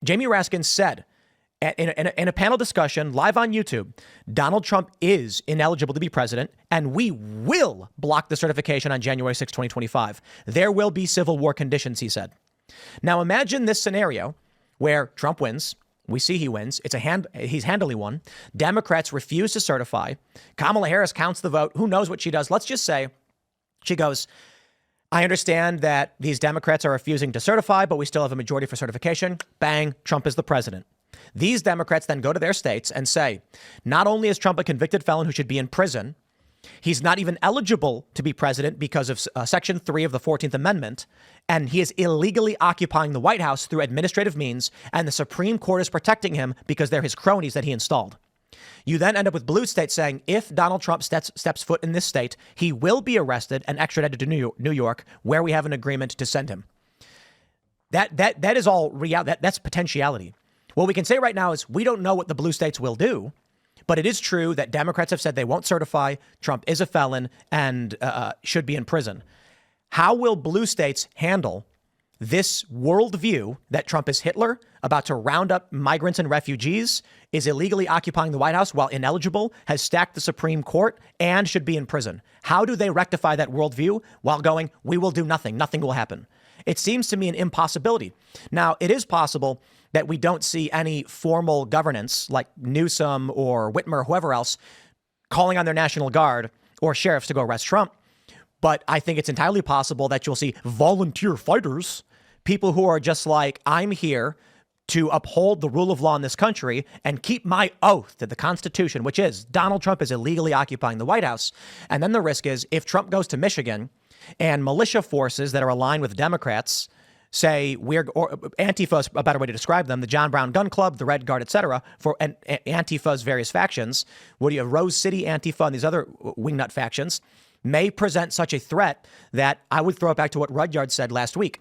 Jamie Raskin said in a panel discussion live on YouTube, Donald Trump is ineligible to be president, and we will block the certification on January 6, 2025. There will be civil war conditions, he said. Now imagine this scenario where Trump wins. We see he wins. He's handily won. Democrats refuse to certify. Kamala Harris counts the vote. Who knows what she does? Let's just say she goes, I understand that these Democrats are refusing to certify, but we still have a majority for certification. Bang, Trump is the president. These Democrats then go to their states and say, not only is Trump a convicted felon who should be in prison, he's not even eligible to be president because of Section 3 of the 14th Amendment, and he is illegally occupying the White House through administrative means, and the Supreme Court is protecting him because they're his cronies that he installed. You then end up with blue states saying if Donald Trump steps foot in this state, he will be arrested and extradited to New York, where we have an agreement to send him. That is all reality. That's potentiality. What we can say right now is we don't know what the blue states will do, but it is true that Democrats have said they won't certify. Trump is a felon and should be in prison. How will blue states handle this worldview that Trump is Hitler, about to round up migrants and refugees, is illegally occupying the White House while ineligible, has stacked the Supreme Court, and should be in prison? How do they rectify that worldview while going, we will do nothing, nothing will happen? It seems to me an impossibility. Now, it is possible that we don't see any formal governance like Newsom or Whitmer, whoever else, calling on their National Guard or sheriffs to go arrest Trump. But I think it's entirely possible that you'll see volunteer fighters, people who are just like, I'm here to uphold the rule of law in this country and keep my oath to the Constitution, which is Donald Trump is illegally occupying the White House. And then the risk is if Trump goes to Michigan and militia forces that are aligned with Democrats say Antifa is a better way to describe them, the John Brown Gun Club, the Red Guard, et cetera, for Antifa's various factions, what do you have, Rose City Antifa and these other wingnut factions, may present such a threat that I would throw it back to what Rudyard said last week.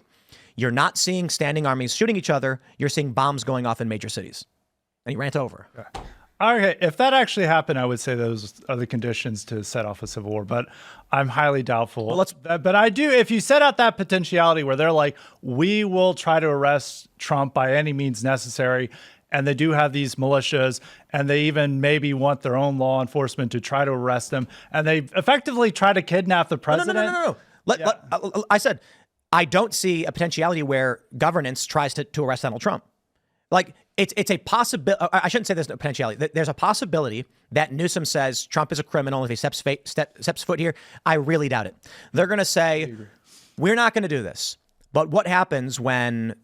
You're not seeing standing armies shooting each other. You're seeing bombs going off in major cities. And he rant over. Okay, if that actually happened, I would say those are the conditions to set off a civil war, but I'm highly doubtful. Well, but I do, if you set out that potentiality where they're like, we will try to arrest Trump by any means necessary, and they do have these militias, and they even maybe want their own law enforcement to try to arrest them, and they effectively try to kidnap the president. No. I said, I don't see a potentiality where governance tries to arrest Donald Trump. Like, it's a possibility. I shouldn't say there's no potentiality. There's a possibility that Newsom says Trump is a criminal if he steps foot here. I really doubt it. They're going to say, we're not going to do this. But what happens when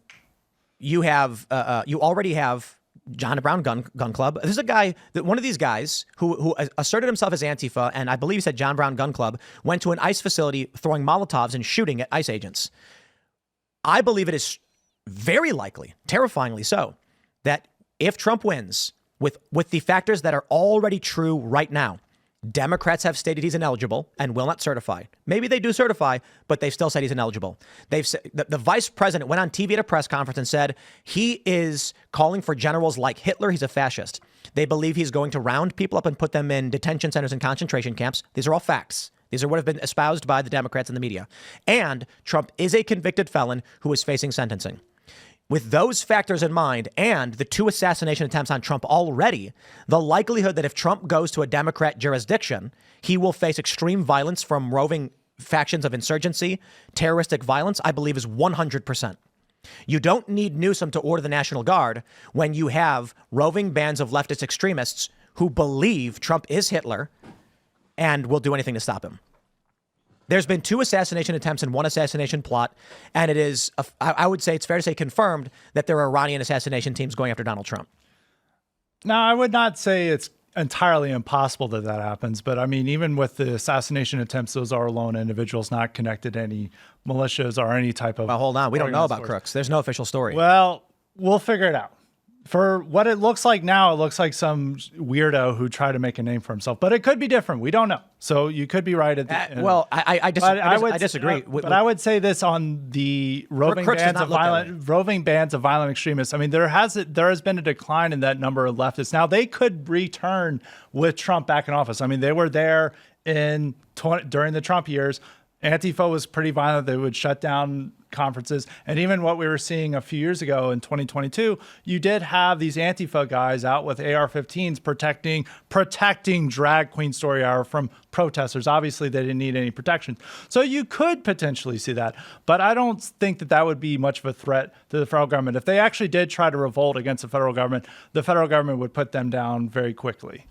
you have you already have John Brown Gun Club? This is a guy, one of these guys who asserted himself as Antifa, and I believe he said John Brown Gun Club, went to an ICE facility throwing Molotovs and shooting at ICE agents. I believe it is very likely, terrifyingly so, that if Trump wins with the factors that are already true right now, Democrats have stated he's ineligible and will not certify. Maybe they do certify, but they've still said he's ineligible. They've said the vice president went on TV at a press conference and said he is calling for generals like Hitler. He's a fascist. They believe he's going to round people up and put them in detention centers and concentration camps. These are all facts. These are what have been espoused by the Democrats and the media. And Trump is a convicted felon who is facing sentencing. With those factors in mind and the 2 assassination attempts on Trump already, the likelihood that if Trump goes to a Democrat jurisdiction, he will face extreme violence from roving factions of insurgency, terroristic violence, I believe is 100%. You don't need Newsom to order the National Guard when you have roving bands of leftist extremists who believe Trump is Hitler and will do anything to stop him. There's been 2 assassination attempts and 1 assassination plot, and it is, I would say it's fair to say, confirmed that there are Iranian assassination teams going after Donald Trump. Now, I would not say it's entirely impossible that that happens, but I mean, even with the assassination attempts, those are lone individuals not connected to any militias or any type of... Well, hold on. We don't know about crooks. There's no official story. Well, we'll figure it out. For what it looks like now, it looks like some weirdo who tried to make a name for himself, but it could be different. We don't know. So you could be right at the end. Well, I disagree. But I would say this on the roving bands of violent extremists. I mean, there has been a decline in that number of leftists. Now they could return with Trump back in office. I mean, they were there during the Trump years. Antifa was pretty violent. They would shut down conferences. And even what we were seeing a few years ago in 2022, you did have these Antifa guys out with AR-15s protecting Drag Queen Story Hour from protesters. Obviously, they didn't need any protection. So you could potentially see that. But I don't think that would be much of a threat to the federal government. If they actually did try to revolt against the federal government would put them down very quickly.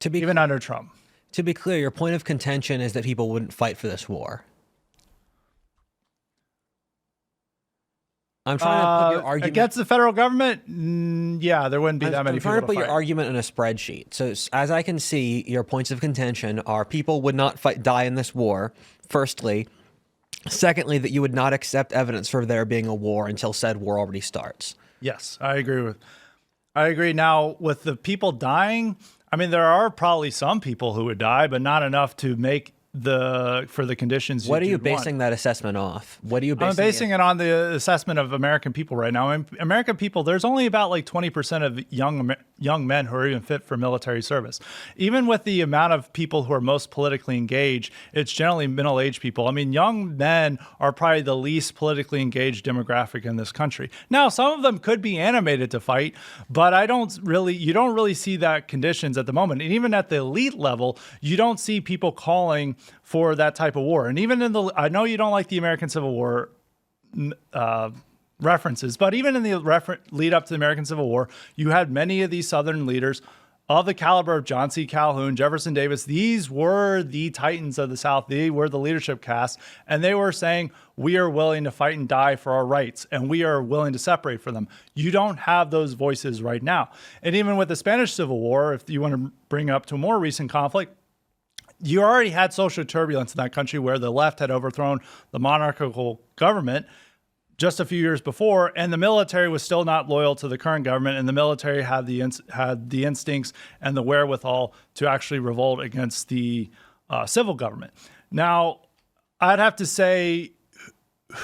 Even under Trump. To be clear, your point of contention is that people wouldn't fight for this war. I'm trying to put your argument against the federal government. Yeah, there wouldn't be that many people. I'm trying to put your argument in a spreadsheet. So as I can see, your points of contention are people would not die in this war, firstly. Secondly, that you would not accept evidence for there being a war until said war already starts. Yes, I agree. Now, with the people dying, I mean, there are probably some people who would die, but not enough to make for the conditions. What are you basing that assessment off? What are you basing? I'm basing it on the assessment of American people right now. I mean, American people, there's only about like 20% of young men who are even fit for military service. Even with the amount of people who are most politically engaged, it's generally middle-aged people. I mean, young men are probably the least politically engaged demographic in this country. Now, some of them could be animated to fight, but you don't really see that conditions at the moment. And even at the elite level, you don't see people calling for that type of war. And even I know you don't like the American Civil War references, but even in the lead up to the American Civil War, you had many of these Southern leaders of the caliber of John C. Calhoun, Jefferson Davis. These were the titans of the South. They were the leadership cast, and they were saying, we are willing to fight and die for our rights, and we are willing to separate from them. You don't have those voices right now. And even with the Spanish Civil War, if you want to bring up to a more recent conflict, you already had social turbulence in that country where the left had overthrown the monarchical government just a few years before, and the military was still not loyal to the current government, and the military had the instincts and the wherewithal to actually revolt against the civil government. Now, I'd have to say,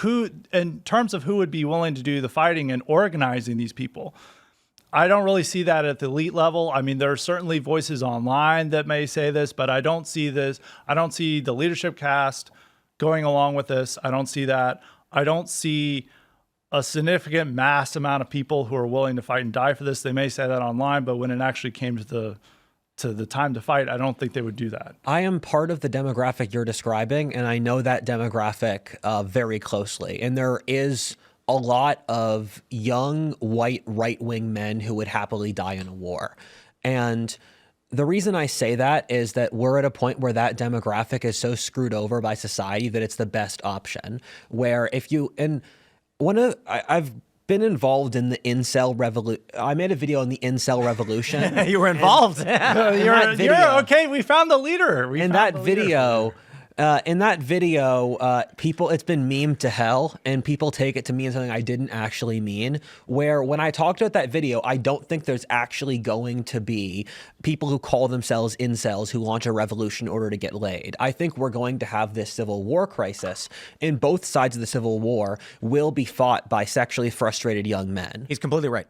in terms of who would be willing to do the fighting and organizing these people, I don't really see that at the elite level. I mean, there are certainly voices online that may say this, but I don't see this. I don't see the leadership cast going along with this. I don't see that. I don't see a significant mass amount of people who are willing to fight and die for this. They may say that online, but when it actually came to the time to fight, I don't think they would do that. I am part of the demographic you're describing, and I know that demographic very closely. And there is a lot of young, white, right-wing men who would happily die in a war. And the reason I say that is that we're at a point where that demographic is so screwed over by society that it's the best option. Where if you, and I've been involved in the incel revolution. I made a video on the incel revolution. You were involved. You're okay. We found the leader. In that video, people, it's been memed to hell, and people take it to mean something I didn't actually mean. Where when I talked about that video, I don't think there's actually going to be people who call themselves incels who launch a revolution in order to get laid. I think we're going to have this civil war crisis, and both sides of the civil war will be fought by sexually frustrated young men. He's completely right.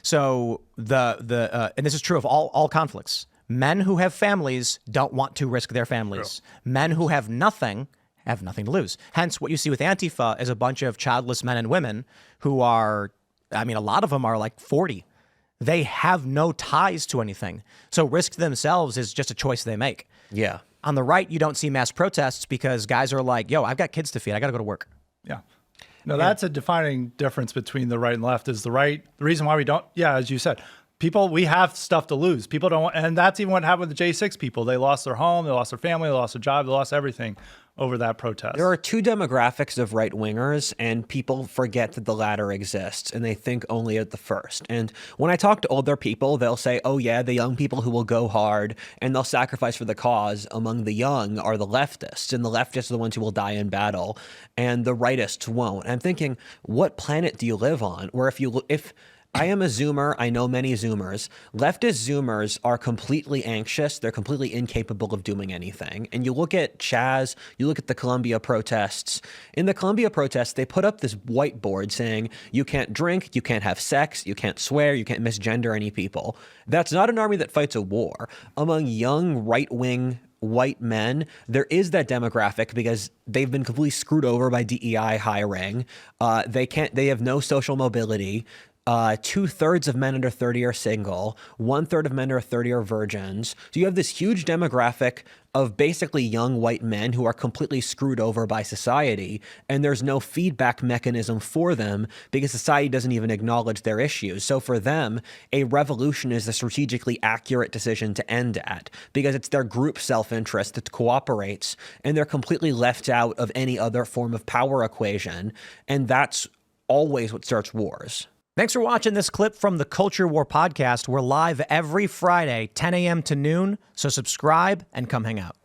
So and this is true of all conflicts. Men who have families don't want to risk their families. True. Men who have nothing to lose. Hence, what you see with Antifa is a bunch of childless men and women who are, I mean, a lot of them are like 40. They have no ties to anything. So risk themselves is just a choice they make. Yeah. On the right, you don't see mass protests because guys are like, yo, I've got kids to feed. I got to go to work. Yeah. No, that's a defining difference between the right and left is the reason why we don't, as you said, people, we have stuff to lose. People don't, and that's even what happened with the J6 people. They lost their home, they lost their family, they lost their job, they lost everything over that protest. There are two demographics of right-wingers, and people forget that the latter exists, and they think only of the first. And when I talk to older people, they'll say, oh yeah, the young people who will go hard and they'll sacrifice for the cause among the young are the leftists, and the leftists are the ones who will die in battle, and the rightists won't. And I'm thinking, what planet do you live on? Where if I am a Zoomer. I know many Zoomers. Leftist Zoomers are completely anxious. They're completely incapable of doing anything. And you look at Chaz, you look at the Columbia protests. In the Columbia protests, they put up this whiteboard saying, you can't drink, you can't have sex, you can't swear, you can't misgender any people. That's not an army that fights a war. Among young right-wing white men, there is that demographic because they've been completely screwed over by DEI hiring. They have no social mobility. 2/3 of men under 30 are single. 1/3 of men under 30 are virgins. So you have this huge demographic of basically young white men who are completely screwed over by society, and there's no feedback mechanism for them because society doesn't even acknowledge their issues. So for them, a revolution is a strategically accurate decision to end at because it's their group self-interest that cooperates, and they're completely left out of any other form of power equation, and that's always what starts wars. Thanks for watching this clip from the Culture War podcast. We're live every Friday, 10 a.m. to noon, so subscribe and come hang out.